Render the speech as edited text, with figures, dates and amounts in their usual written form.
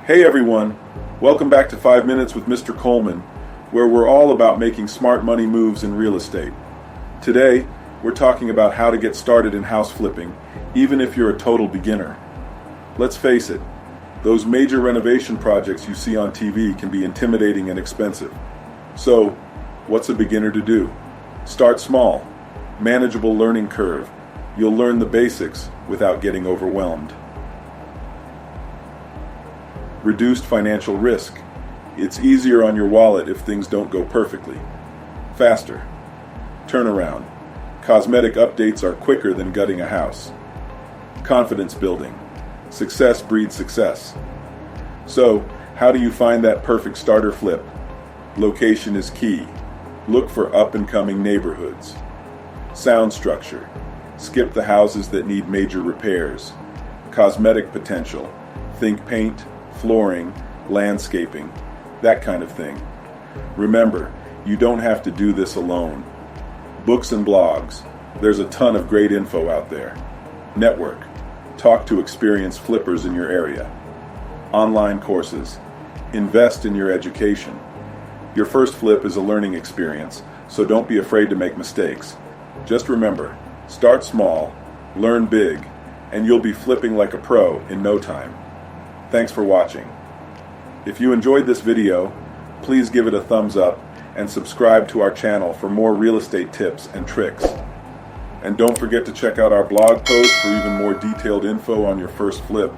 Hey everyone, welcome back to 5 Minutes with Mr. Coleman, where we're all about making smart money moves in real estate. Today, we're talking about how to get started in house flipping, even if you're a total beginner. Let's face it, those major renovation projects you see on TV can be intimidating and expensive. So, what's a beginner to do? Start small, manageable learning curve. You'll learn the basics without getting overwhelmed. Reduced financial risk. It's easier on your wallet if things don't go perfectly. Faster. Turnaround. Cosmetic updates are quicker than gutting a house. Confidence building. Success breeds success. So, how do you find that perfect starter flip? Location is key. Look for up-and-coming neighborhoods. Sound structure. Skip the houses that need major repairs. Cosmetic potential. Think paint, flooring, landscaping, that kind of thing. Remember, you don't have to do this alone. Books and blogs. There's a ton of great info out there. Network. Talk to experienced flippers in your area. Online courses. Invest in your education. Your first flip is a learning experience, so don't be afraid to make mistakes. Just remember, start small, learn big, and you'll be flipping like a pro in no time. Thanks for watching. If you enjoyed this video, please give it a thumbs up and subscribe to our channel for more real estate tips and tricks. And don't forget to check out our blog post for even more detailed info on your first flip.